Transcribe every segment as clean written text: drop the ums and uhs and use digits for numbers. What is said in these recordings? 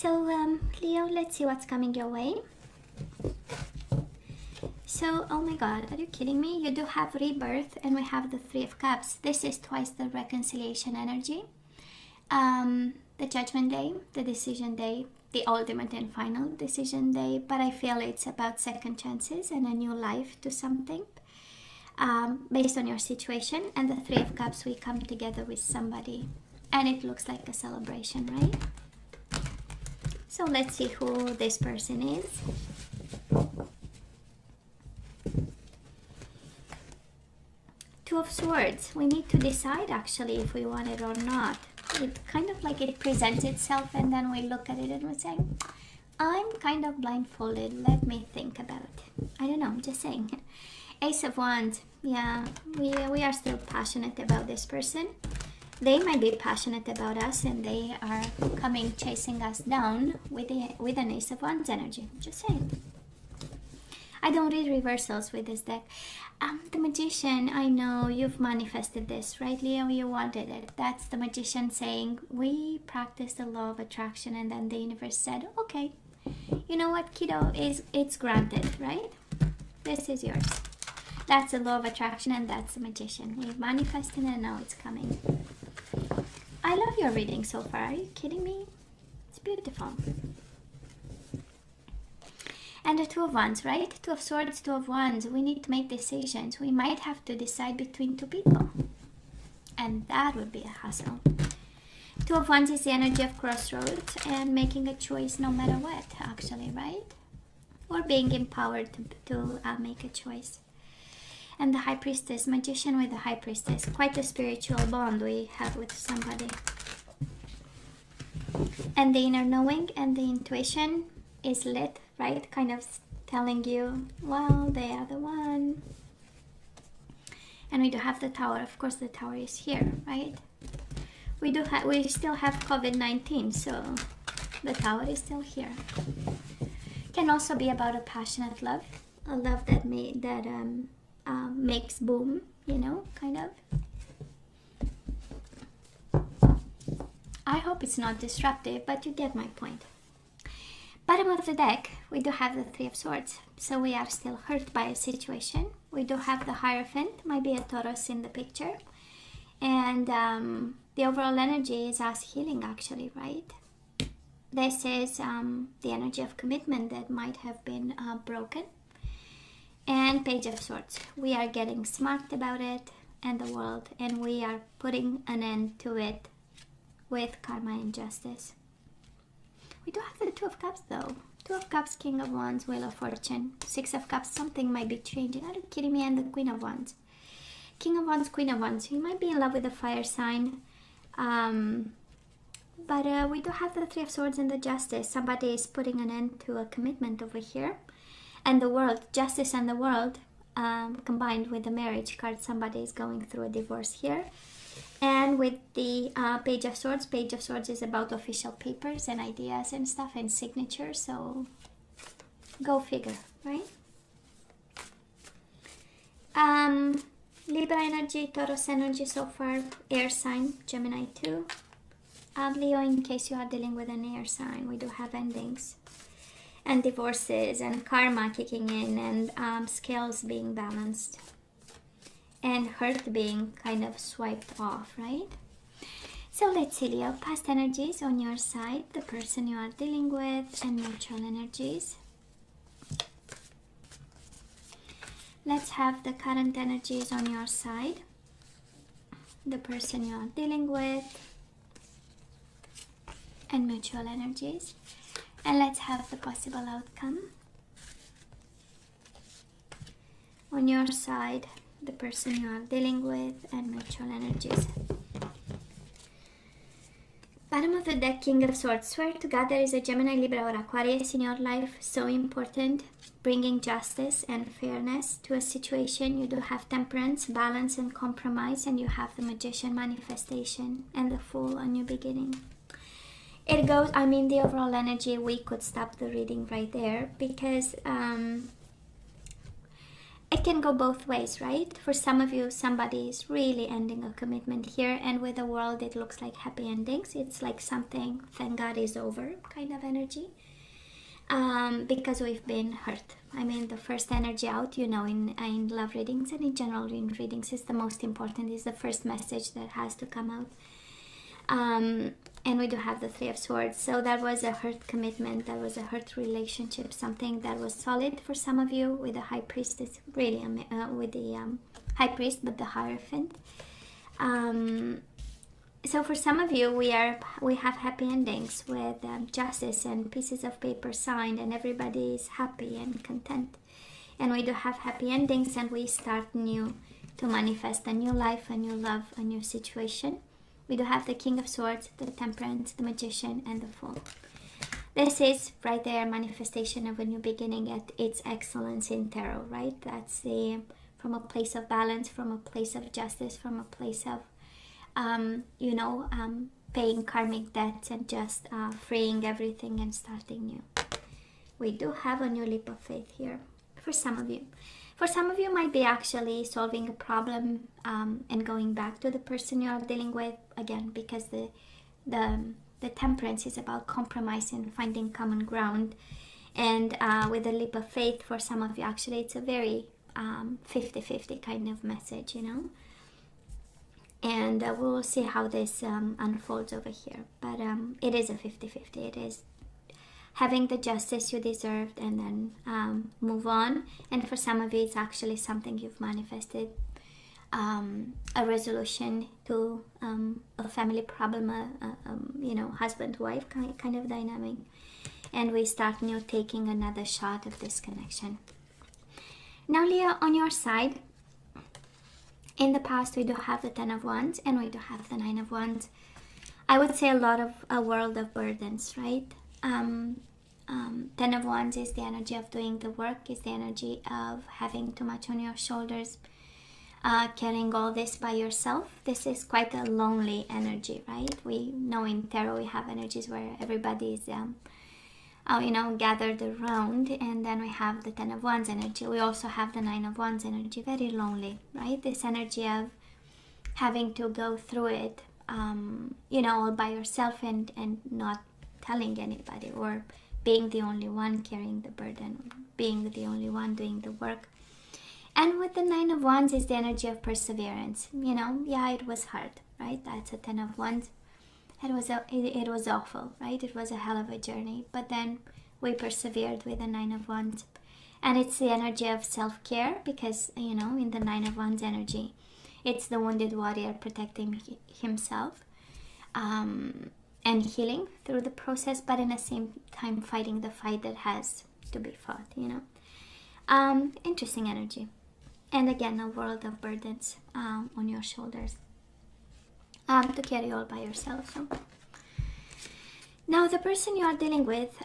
So, Leo, let's see what's coming your way. So, oh my God, are you kidding me? You do have rebirth, and we have the Three of Cups. This is twice the reconciliation energy. The Judgment Day, the Decision Day, the ultimate and final decision day. But I feel it's about second chances and a new life to something. Based on your situation. And the Three of Cups, we come together with somebody. And it looks like a celebration, right? So let's see who this person is. Two of Swords. We need to decide actually if we want it or not. It kind of like it presents itself and then we look at it and we say, I'm kind of blindfolded. Let me think about it. I don't know, I'm just saying. Ace of Wands. Yeah, we are still passionate about this person. They might be passionate about us and they are coming chasing us down with an Ace of Wands energy. Just saying. I don't read reversals with this deck. The Magician, I know you've manifested this, right, Leo? You wanted it. That's the Magician saying, we practice the law of attraction, and then the universe said, okay, you know what, kiddo, it's granted, right? This is yours. That's the law of attraction, and that's the Magician. We've manifested and now it's coming. I love your reading so far. Are you kidding me? It's beautiful. And the Two of Wands, right? Two of Swords, Two of Wands. We need to make decisions. We might have to decide between two people. And that would be a hassle. Two of Wands is the energy of crossroads and making a choice no matter what, actually, right? Or being empowered to make a choice. And the High Priestess, Magician with the High Priestess. Quite a spiritual bond we have with somebody. And the inner knowing and the intuition is lit, right? Kind of telling you, well, they are the one. And we do have the Tower. Of course, the Tower is here, right? We still have COVID-19, so the Tower is still here. Can also be about a passionate love, a love that makes boom, you know, kind of. I hope it's not disruptive, but you get my point. Bottom of the deck, we do have the Three of Swords, so we are still hurt by a situation. We do have the Hierophant, might be a Taurus in the picture. And the overall energy is us healing, actually, right? This is the energy of commitment that might have been broken. And Page of Swords. We are getting smart about it and the world, and we are putting an end to it with karma and justice. We do have the Two of Cups though. Two of Cups, King of Wands, Wheel of Fortune. Six of Cups, something might be changing. Are you kidding me? And the Queen of Wands. King of Wands, Queen of Wands. You might be in love with a fire sign. But we do have the Three of Swords and the Justice. Somebody is putting an end to a commitment over here. And the World, Justice and the World, combined with the Marriage card. Somebody is going through a divorce here. And with the Page of Swords is about official papers and ideas and stuff and signatures, so go figure, right? Libra energy, Taurus energy so far, air sign, Gemini too. Leo, in case you are dealing with an air sign, we do have endings and divorces and karma kicking in and scales being balanced. And hurt being kind of swiped off, right? So let's see, Leo, past energies on your side, the person you are dealing with, and mutual energies. Let's have the current energies on your side, the person you are dealing with, and mutual energies. And let's have the possible outcome. On your side, the person you are dealing with, and mutual energies. Bottom of the deck, King of Swords. Swear to God there is a Gemini, Libra, or Aquarius in your life. So important. Bringing justice and fairness to a situation. You do have temperance, balance, and compromise. And you have the Magician, manifestation, and the Fool, a new beginning. It goes, I mean, the overall energy, we could stop the reading right there. Because it can go both ways, right? For some of you, somebody is really ending a commitment here, and with the world, it looks like happy endings. It's like something, thank God, is over kind of energy. Because we've been hurt. I mean, the first energy out, you know, in love readings and in general in readings, is the most important, is the first message that has to come out. And we do have the Three of Swords. So that was a hurt commitment, that was a hurt relationship, something that was solid for some of you. With the High Priest, is really with the High Priest, but the Hierophant. So for some of you, we have happy endings with justice and pieces of paper signed, and everybody is happy and content. And we do have happy endings, and we start new to manifest a new life, a new love, a new situation. We do have the King of Swords, the Temperance, the Magician, and the Fool. This is right there, manifestation of a new beginning at its excellence in tarot, right? That's from a place of balance, from a place of justice, from a place of paying karmic debts and just freeing everything and starting new. We do have a new leap of faith here for some of you. For some of you, might be actually solving a problem and going back to the person you are dealing with again, because the Temperance is about compromise and finding common ground. And with the leap of faith, for some of you, actually, it's a very 50-50 kind of message, you know. And we'll see how this unfolds over here. But it is a 50-50. It is having the justice you deserved and then move on. And for some of you, it's actually something you've manifested. A resolution to a family problem, husband-wife kind of dynamic. And we start new, taking another shot of this connection. Now, Leo, on your side, in the past, we do have the Ten of Wands and we do have the Nine of Wands. I would say a world of burdens, right? Ten of Wands is the energy of doing the work, is the energy of having too much on your shoulders, carrying all this by yourself. This is quite a lonely energy, right? We know in tarot we have energies where everybody is gathered around, and then we have the Ten of Wands energy. We also have the Nine of Wands energy, very lonely, right? This energy of having to go through it, all by yourself and not telling anybody, or being the only one carrying the burden, being the only one doing the work. And with the Nine of Wands is the energy of perseverance. It was hard, right? That's a Ten of Wands. It was awful, right? It was a hell of a journey, but then we persevered with the Nine of Wands. And it's the energy of self-care, because, in the Nine of Wands energy, it's the wounded warrior protecting himself and healing through the process, but in the same time fighting the fight that has to be fought, Interesting energy. And again, a world of burdens on your shoulders. To carry all by yourself. So. Now, the person you are dealing with,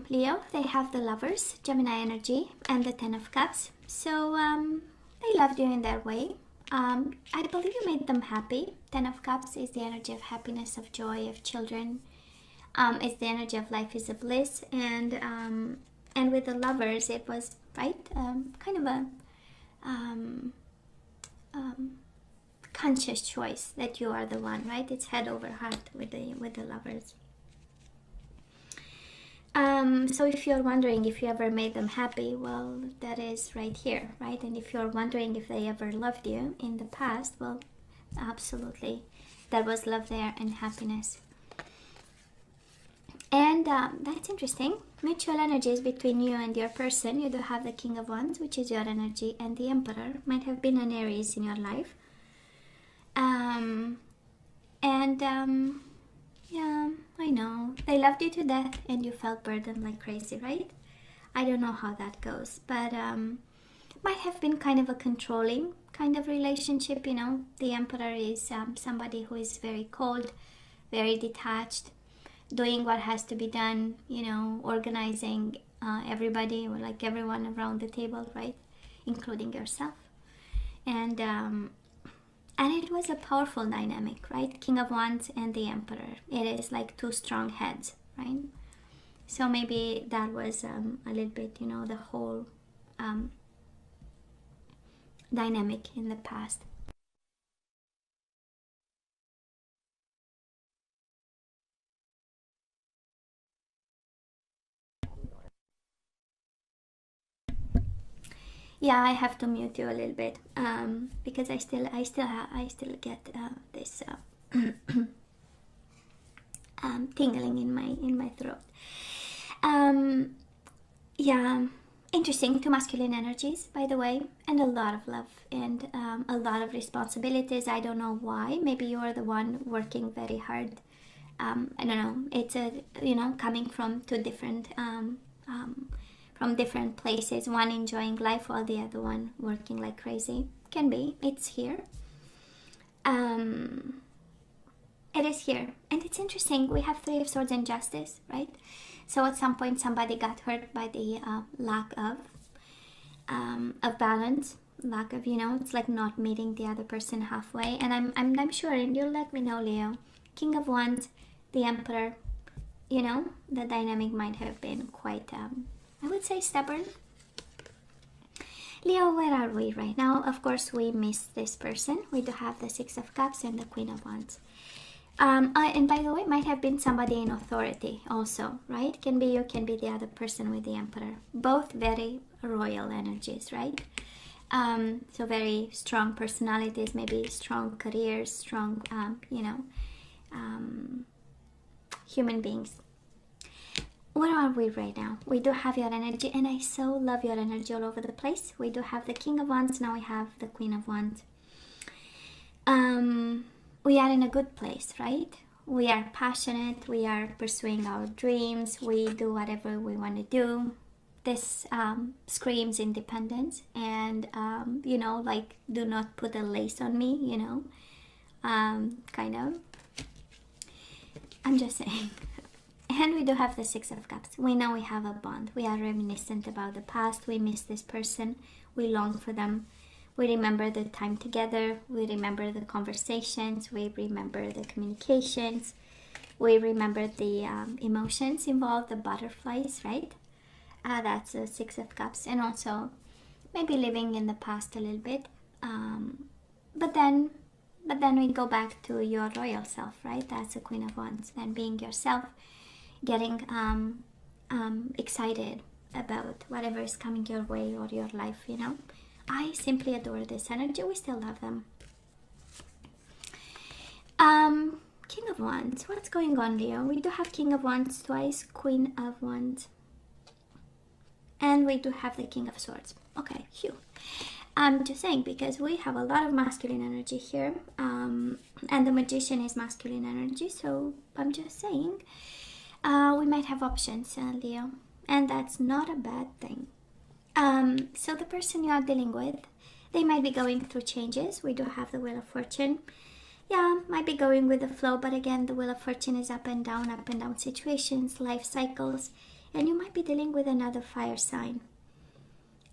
Leo, they have the Lovers, Gemini energy, and the Ten of Cups. So they loved you in their way. I believe you made them happy. Ten of Cups is the energy of happiness, of joy, of children. It's the energy of life is a bliss. And with the Lovers, it was, right, kind of a conscious choice that you are the one, right? It's head over heart with the Lovers. So if you're wondering if you ever made them happy, well, that is right here, right? And if you're wondering if they ever loved you in the past, well, absolutely, there was love there and happiness. And that's interesting. Mutual energies between you and your person. You do have the King of Wands, which is your energy, and the Emperor. Might have been an Aries in your life. Yeah, I know. They loved you to death and you felt burdened like crazy, right? I don't know how that goes, but might have been kind of a controlling kind of relationship, The Emperor is somebody who is very cold, very detached, doing what has to be done, organizing everybody, or like everyone around the table, right? Including yourself. And it was a powerful dynamic, right? King of Wands and the Emperor. It is like two strong heads, right? So maybe that was a little bit, the whole dynamic in the past. Yeah, I have to mute you a little bit because I still get this tingling in my throat. Yeah, interesting. Two masculine energies, by the way, and a lot of love and a lot of responsibilities. I don't know why. Maybe you're the one working very hard. I don't know. It's coming from two different from different places. One enjoying life while the other one working like crazy. Can be. It's here. It is here, and it's interesting. We have Three of Swords and Justice, right? So at some point, somebody got hurt by the lack of balance, lack of, it's like not meeting the other person halfway. And I'm sure, and you'll let me know, Leo. King of Wands, the Emperor. The dynamic might have been quite, I would say, stubborn. Leo, where are we right now? Of course, we missed this person. We do have the Six of Cups and the Queen of Wands. And by the way, it might have been somebody in authority also, right? Can be you, can be the other person with the Emperor. Both very royal energies, right? So very strong personalities, maybe strong careers, strong, human beings. Where are we right now? We do have your energy, and I so love your energy all over the place. We do have the King of Wands, now we have the Queen of Wands. We are in a good place, right? We are passionate, we are pursuing our dreams, we do whatever we want to do. This screams independence and, like, do not put a lace on me, kind of. I'm just saying. And we do have the Six of Cups. We know we have a bond. We are reminiscent about the past. We miss this person. We long for them. We remember the time together. We remember the conversations. We remember the communications. We remember the emotions involved, the butterflies, right? That's the Six of Cups. And also maybe living in the past a little bit. But then we go back to your royal self, right? That's the Queen of Wands. And being yourself, getting excited about whatever is coming your way or your life, I simply adore this energy. We still love them. King of Wands. What's going on, Leo? We do have King of Wands twice, Queen of Wands. And we do have the King of Swords. Okay, phew. I'm just saying because we have a lot of masculine energy here. And the Magician is masculine energy. So I'm just saying we might have options, Leo. And that's not a bad thing. So the person you are dealing with, they might be going through changes. We do have the Wheel of Fortune. Yeah, might be going with the flow, but again, the Wheel of Fortune is up and down situations, life cycles, and you might be dealing with another fire sign.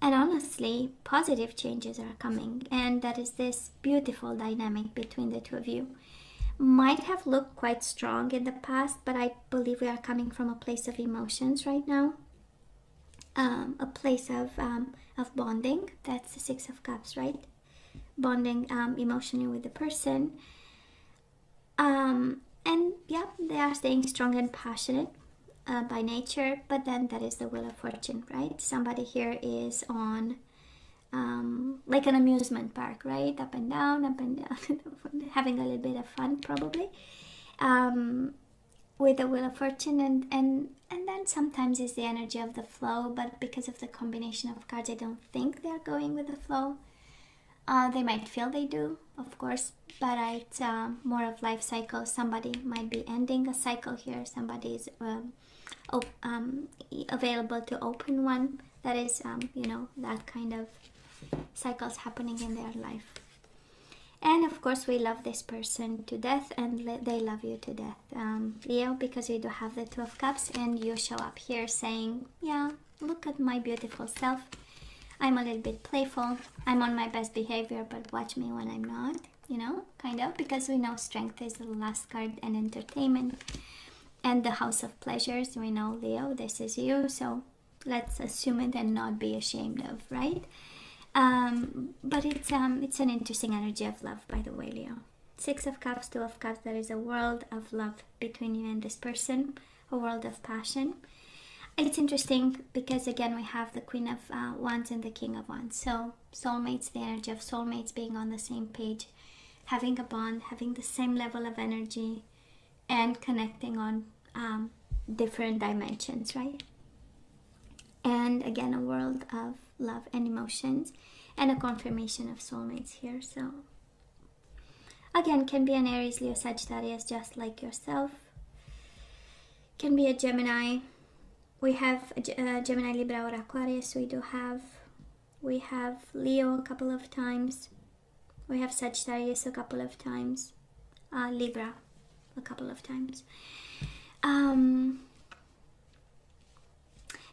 And honestly, positive changes are coming, and that is this beautiful dynamic between the two of you. Might have looked quite strong in the past, but I believe we are coming from a place of emotions right now. A place of bonding. That's the Six of Cups, right? Bonding emotionally with the person. And yeah, they are staying strong and passionate by nature, but then that is the Wheel of Fortune, right? Somebody here is on like an amusement park, right? Up and down, having a little bit of fun probably. With the Wheel of Fortune, and then sometimes it's the energy of the flow, but because of the combination of cards, I don't think they're going with the flow. They might feel they do, of course, but it's more of life cycle. Somebody might be ending a cycle here. Somebody is available to open one. That is, that kind of cycles happening in their life. And of course, we love this person to death, and they love you to death, Leo, because you do have the Two of Cups, and you show up here saying, yeah, look at my beautiful self. I'm a little bit playful. I'm on my best behavior, but watch me when I'm not, kind of, because we know strength is the last card, and entertainment, and the House of Pleasures. We know, Leo, this is you, so let's assume it and not be ashamed of, right? But it's an interesting energy of love, by the way, Leo. Six of Cups, Two of Cups. There is a world of love between you and this person, a world of passion. It's interesting because again we have the Queen of Wands and the King of Wands. So soulmates, the energy of soulmates being on the same page, having a bond, having the same level of energy, and connecting on different dimensions, right? And again, a world of love and emotions, and a confirmation of soulmates here. So again, can be an Aries, Leo, Sagittarius, just like yourself. Can be a Gemini. We have Gemini, Libra, or Aquarius. We have Leo a couple of times. We have Sagittarius a couple of times. Libra a couple of times.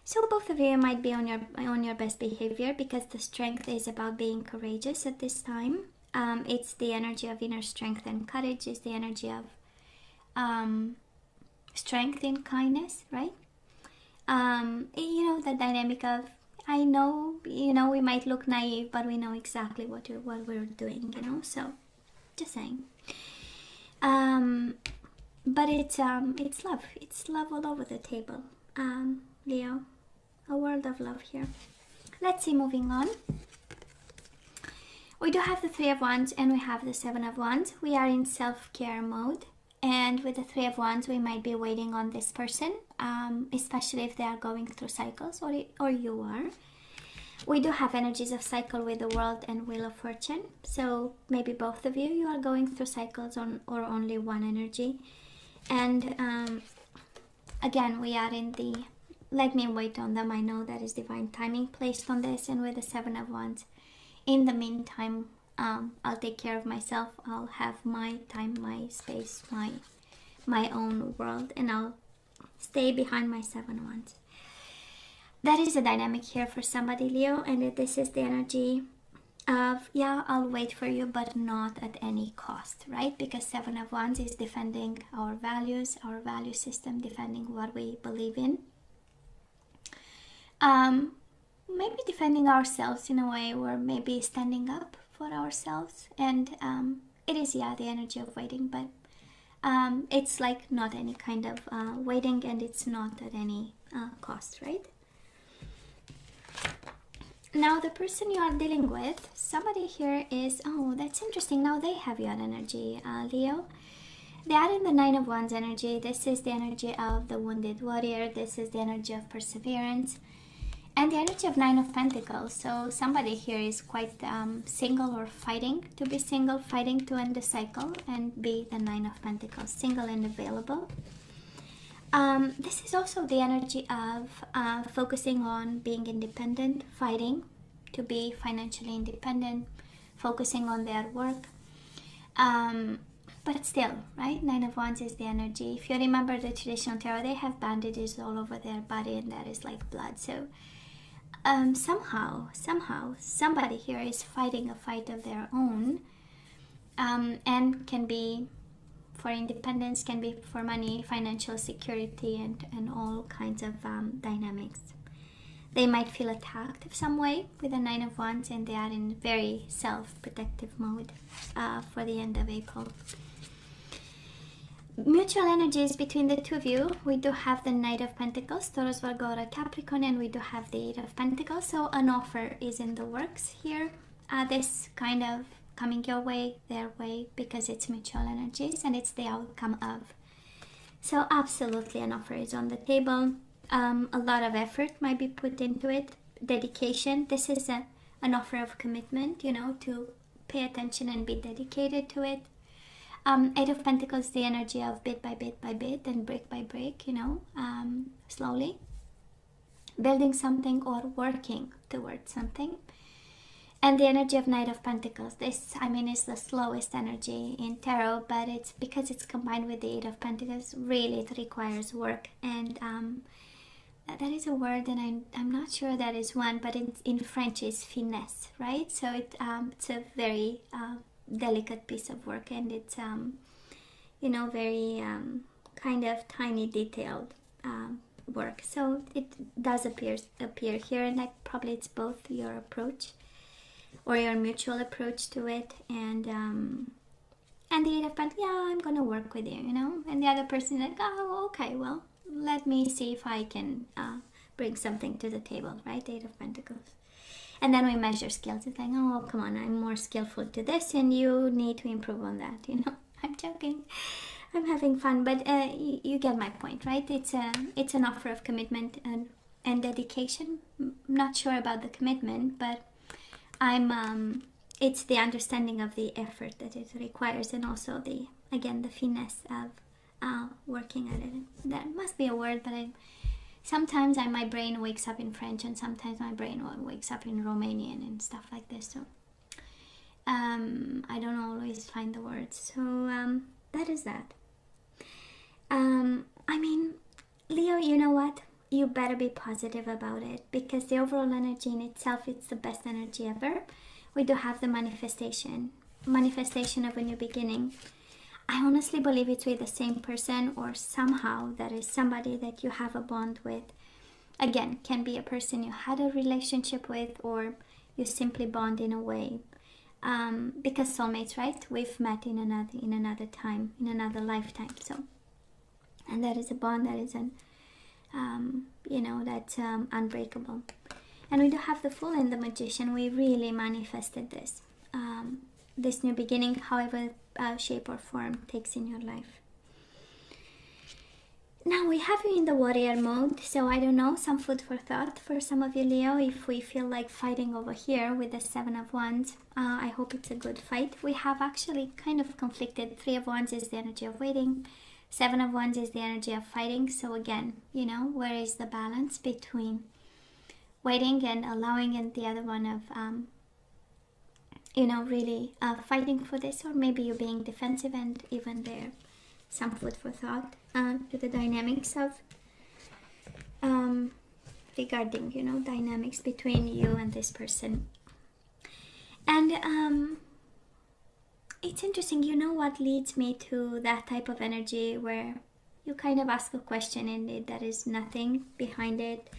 So both of you might be on your best behavior, because the strength is about being courageous at this time. It's the energy of inner strength and courage. It's the energy of strength and kindness, right? The dynamic of, I know, we might look naive, but we know exactly what we're doing, so just saying. But it's love. It's love all over the table, Leo. A world of love here. Let's see, moving on. We do have the Three of Wands and we have the Seven of Wands. We are in self-care mode. And with the Three of Wands, we might be waiting on this person, especially if they are going through cycles, or you are. We do have energies of cycle with the World and Wheel of Fortune. So maybe both of you are going through cycles or only one energy. And again, we are in the let me wait on them. I know that is divine timing placed on this. And with the Seven of Wands, in the meantime, I'll take care of myself. I'll have my time, my space, my own world, and I'll stay behind my Seven of Wands. That is a dynamic here for somebody, Leo, and this is the energy of, yeah, I'll wait for you, but not at any cost, right? Because Seven of Wands is defending our values, our value system, defending what we believe in. Maybe defending ourselves in a way, or maybe standing up for ourselves. And it is, yeah, the energy of waiting, but it's like not any kind of waiting, and it's not at any cost, right? Now the person you are dealing with, somebody here is, oh, that's interesting. Now they have your energy, Leo. They are in the Nine of Wands energy. This is the energy of the wounded warrior. This is the energy of perseverance. And the energy of Nine of Pentacles. So somebody here is quite single, or fighting to be single, fighting to end the cycle and be the Nine of Pentacles, single and available. This is also the energy of focusing on being independent, fighting to be financially independent, focusing on their work. But still, right? Nine of Wands is the energy. If you remember the traditional tarot, they have bandages all over their body, and that is like blood. So somehow, somebody here is fighting a fight of their own, and can be for independence, can be for money, financial security, and all kinds of dynamics. They might feel attacked in some way with the Nine of Wands, and they are in very self-protective mode for the end of April. Mutual energies between the two of you. We do have the Knight of Pentacles, Taurus, Virgo, or Capricorn, and we do have the Eight of Pentacles. So an offer is in the works here. This kind of coming your way, their way, because it's mutual energies and it's the outcome of. So absolutely an offer is on the table. A lot of effort might be put into it, dedication. This is an offer of commitment, to pay attention and be dedicated to it. Eight of Pentacles, the energy of bit by bit by bit and brick by brick, slowly building something or working towards something. And the energy of Knight of Pentacles, this, is the slowest energy in tarot, but it's because it's combined with the Eight of Pentacles, really it requires work. And that is a word, and I'm not sure that is one, but in French is finesse, right? So it's a very delicate piece of work, and it's very kind of tiny detailed work. So it does appear here, and probably it's both your approach. or your mutual approach to it. And the Eight of Pentacles, yeah, I'm gonna work with you, you know. And the other person is like, oh, okay, well, let me see if I can bring something to the table, right? Eight of Pentacles. And then we measure skills. It's like, oh, come on, I'm more skillful to this, and you need to improve on that, you know. I'm joking. I'm having fun, but you get my point, right? It's an offer of commitment and dedication. Not sure about the commitment, but it's the understanding of the effort that it requires, and also the finesse of working at it. That must be a word, but sometimes my brain wakes up in French, and sometimes my brain wakes up in Romanian and stuff like this. So I don't always find the words. So that is that. I mean, Leo, you know what? You better be positive about it, because the overall energy in itself, it's the best energy ever. We do have the manifestation of a new beginning. I honestly believe it's with the same person, or somehow that is somebody that you have a bond with. Again, can be a person you had a relationship with, or you simply bond in a way. Because soulmates, right? We've met in another time, in another lifetime. So, and that is a bond that is that's unbreakable. And we do have the Fool and the Magician. We really manifested this. This new beginning, however shape or form takes in your life. Now we have you in the warrior mode, so I don't know, some food for thought for some of you, Leo. If we feel like fighting over here with the Seven of Wands, I hope it's a good fight. We have actually kind of conflicted. Three of Wands is the energy of waiting. Seven of Wands is the energy of fighting. So again, you know, where is the balance between waiting and allowing, and the other one of really fighting for this, or maybe you're being defensive, and even there, some food for thought to the dynamics of regarding, dynamics between you and this person. And it's interesting, what leads me to that type of energy where you kind of ask a question and there is nothing behind it.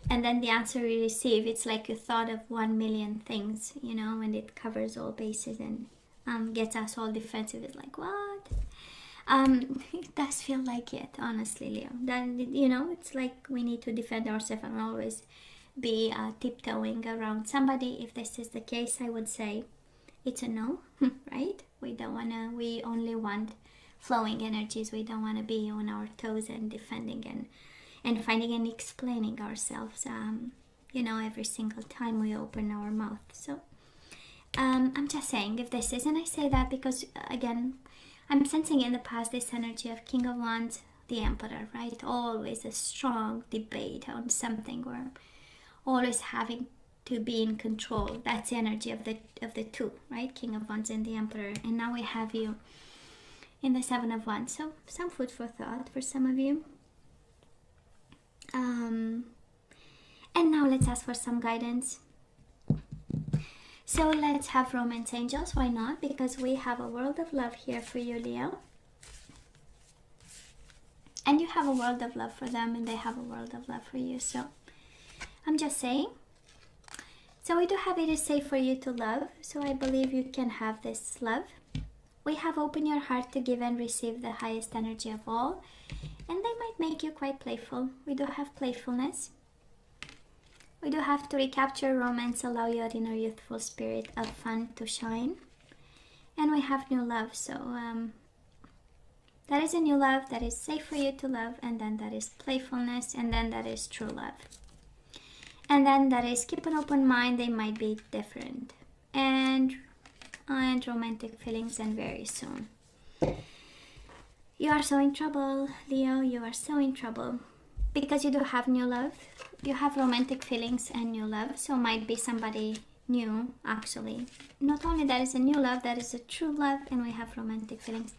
And then the answer you receive, it's like you thought of 1 million things, and it covers all bases and gets us all defensive. It's like, what? It does feel like it, honestly, Leo. Then, it's like we need to defend ourselves and always be tiptoeing around somebody. If this is the case, I would say it's a no, right? We only want flowing energies. We don't want to be on our toes and defending and finding and explaining ourselves, every single time we open our mouth. So I'm just saying, if this is, and I say that because, again, I'm sensing in the past this energy of King of Wands, the Emperor, right? Always a strong debate on something, or always having to be in control. That's the energy of the two, right? King of Wands and the Emperor. And now we have you in the Seven of Wands. So some food for thought for some of you. And now let's ask for some guidance. So let's have romance angels. Why not? Because we have a world of love here for you, Leo. And you have a world of love for them, and they have a world of love for you. So I'm just saying. So we do have it is safe for you to love. So I believe you can have this love. We have open your heart to give and receive the highest energy of all. And they might make you quite playful. We do have playfulness. We do have to recapture romance, allow your inner youthful spirit of fun to shine. And we have new love. So that is a new love that is safe for you to love. And then that is playfulness. And then that is true love. And then that is keep an open mind. They might be different. And romantic feelings, and very soon. You are so in trouble, Leo. You are so in trouble. Because you do have new love. You have romantic feelings and new love. So might be somebody new, actually. Not only that is a new love, that is a true love. And we have romantic feelings.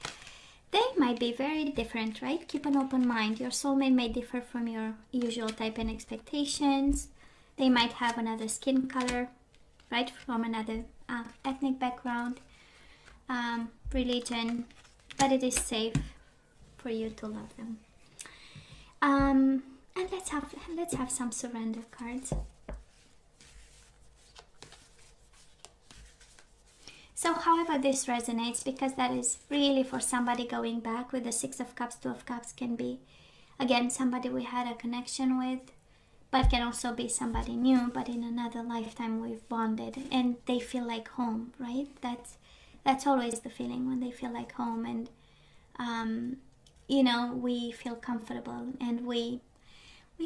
They might be very different, right? Keep an open mind. Your soulmate may differ from your usual type and expectations. They might have another skin color, right? From another ethnic background, religion. But it is safe for you to love them. And let's have some surrender cards. So however this resonates, because that is really for somebody going back with the Six of Cups, Two of Cups can be, again, somebody we had a connection with, but can also be somebody new, but in another lifetime we've bonded and they feel like home, right? That's always the feeling, when they feel like home, and you know, we feel comfortable, and we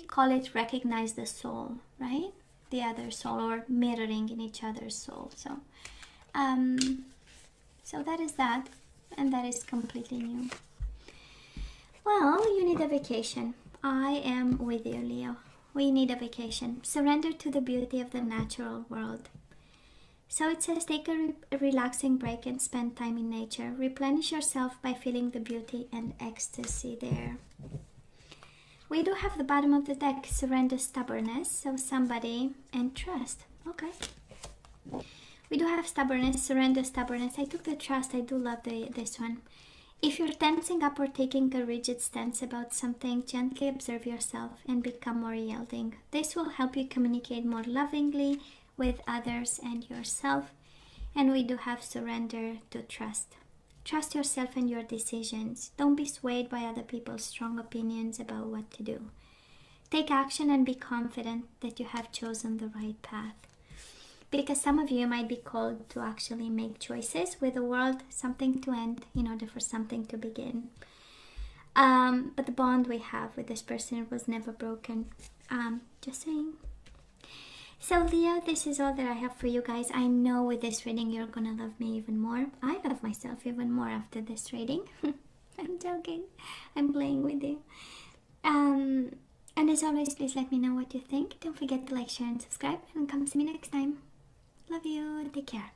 call it recognize the soul, right? The other soul, or mirroring in each other's soul. So so that is that, and that is completely new. Well, you need a vacation. I am with you, Leo. We need a vacation. Surrender to the beauty of the natural world. So it says take a relaxing break and spend time in nature. Replenish yourself by feeling the beauty and ecstasy there. We do have the bottom of the deck, surrender stubbornness. So somebody, and trust. Okay. We do have stubbornness, surrender stubbornness. I took the trust. I do love this one. If you're tensing up or taking a rigid stance about something, gently observe yourself and become more yielding. This will help you communicate more lovingly with others and yourself. And we do have surrender to trust. Trust yourself and your decisions. Don't be swayed by other people's strong opinions about what to do. Take action and be confident that you have chosen the right path. Because some of you might be called to actually make choices with the world, something to end in order for something to begin. But the bond we have with this person was never broken. Just saying. So Leo, this is all that I have for you guys. I know with this reading you're gonna love me even more. I love myself even more after this reading. I'm joking. I'm playing with you. And as always, please let me know what you think. Don't forget to like, share, and subscribe. And come see me next time. Love you. Take care.